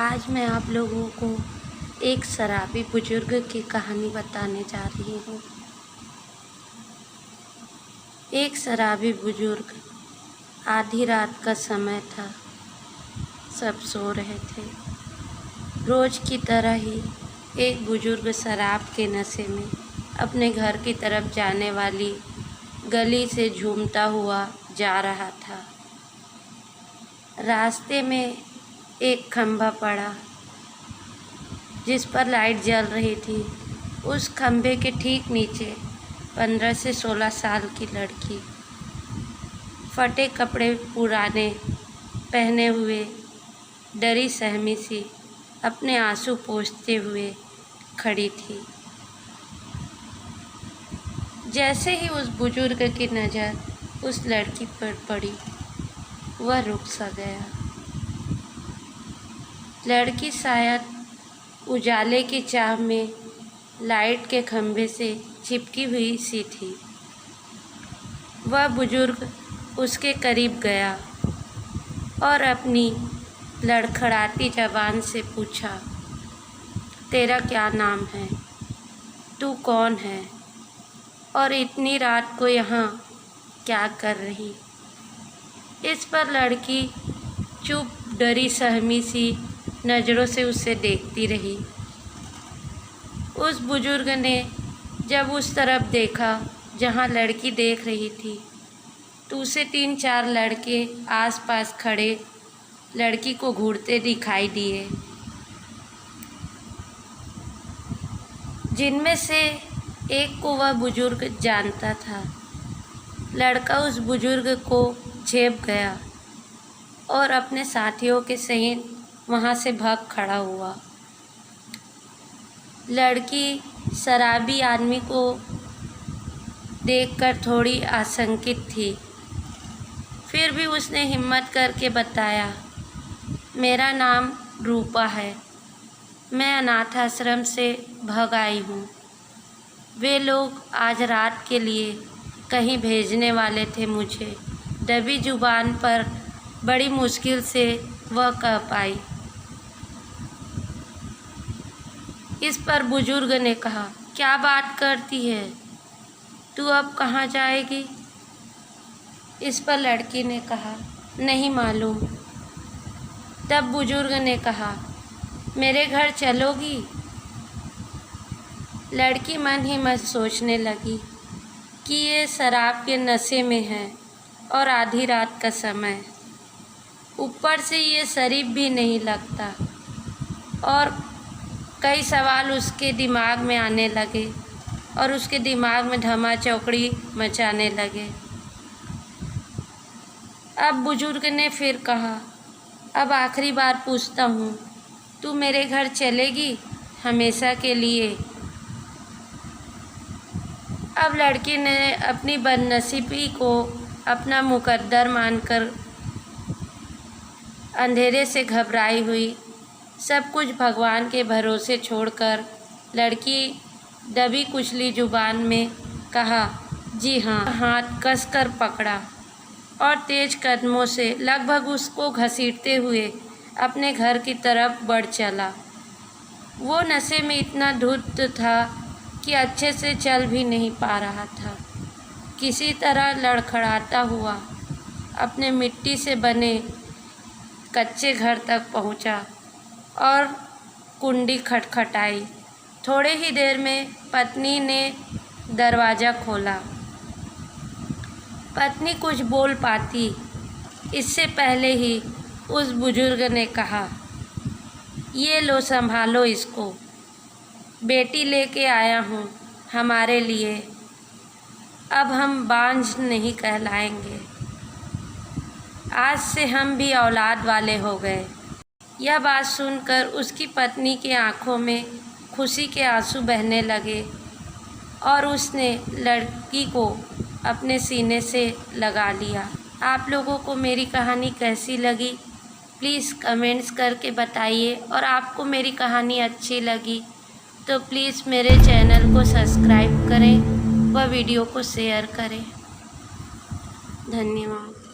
आज मैं आप लोगों को एक शराबी बुजुर्ग की कहानी बताने जा रही हूँ। एक शराबी बुजुर्ग, आधी रात का समय था, सब सो रहे थे। रोज की तरह ही एक बुजुर्ग शराब के नशे में अपने घर की तरफ जाने वाली गली से झूमता हुआ जा रहा था। रास्ते में एक खंभा पड़ा जिस पर लाइट जल रही थी। उस खंभे के ठीक नीचे 15 से 16 साल की लड़की, फटे कपड़े पुराने पहने हुए, डरी सहमी सी अपने आंसू पोंछते हुए खड़ी थी। जैसे ही उस बुजुर्ग की नज़र उस लड़की पर पड़ी, वह रुक सा गया। लड़की शायद उजाले की चाह में लाइट के खंभे से चिपकी हुई सी थी। वह बुजुर्ग उसके करीब गया और अपनी लड़खड़ाती ज़बान से पूछा, तेरा क्या नाम है? तू कौन है? और इतनी रात को यहाँ क्या कर रही? इस पर लड़की चुप, डरी सहमी सी नज़रों से उसे देखती रही। उस बुजुर्ग ने जब उस तरफ देखा जहाँ लड़की देख रही थी, तो उसे 3-4 लड़के आसपास खड़े लड़की को घूरते दिखाई दिए, जिनमें से एक को वह बुजुर्ग जानता था। लड़का उस बुजुर्ग को झेप गया और अपने साथियों के सहित वहाँ से भाग खड़ा हुआ। लड़की शराबी आदमी को देखकर थोड़ी आशंकित थी, फिर भी उसने हिम्मत करके बताया, मेरा नाम रूपा है, मैं अनाथ आश्रम से भाग आई हूँ। वे लोग आज रात के लिए कहीं भेजने वाले थे मुझे। दबी जुबान पर बड़ी मुश्किल से वह कह पाई। इस पर बुजुर्ग ने कहा, क्या बात करती है, तू अब कहाँ जाएगी? इस पर लड़की ने कहा, नहीं मालूम। तब बुजुर्ग ने कहा, मेरे घर चलोगी? लड़की मन ही मन सोचने लगी कि ये शराब के नशे में है और आधी रात का समय, ऊपर से ये शरीफ भी नहीं लगता। और कई सवाल उसके दिमाग में आने लगे और उसके दिमाग में धमा चौकड़ी मचाने लगे। अब बुजुर्ग ने फिर कहा, अब आखिरी बार पूछता हूँ, तू मेरे घर चलेगी हमेशा के लिए? अब लड़की ने अपनी बदनसीबी को अपना मुकद्दर मानकर अंधेरे से घबराई हुई सब कुछ भगवान के भरोसे छोड़कर लड़की दबी कुचली जुबान में कहा, जी हाँ। हाथ कसकर पकड़ा और तेज कदमों से लगभग उसको घसीटते हुए अपने घर की तरफ बढ़ चला। वो नशे में इतना धुत था कि अच्छे से चल भी नहीं पा रहा था। किसी तरह लड़खड़ाता हुआ अपने मिट्टी से बने कच्चे घर तक पहुंचा और कुंडी खटखटाई। थोड़े ही देर में पत्नी ने दरवाज़ा खोला। पत्नी कुछ बोल पाती इससे पहले ही उस बुजुर्ग ने कहा, ये लो संभालो इसको, बेटी लेके आया हूँ हमारे लिए, अब हम बांझ नहीं कहलाएंगे। आज से हम भी औलाद वाले हो गए। यह बात सुनकर उसकी पत्नी की आंखों में खुशी के आंसू बहने लगे और उसने लड़की को अपने सीने से लगा लिया। आप लोगों को मेरी कहानी कैसी लगी प्लीज़ कमेंट्स करके बताइए, और आपको मेरी कहानी अच्छी लगी तो प्लीज़ मेरे चैनल को सब्सक्राइब करें व वीडियो को शेयर करें। धन्यवाद।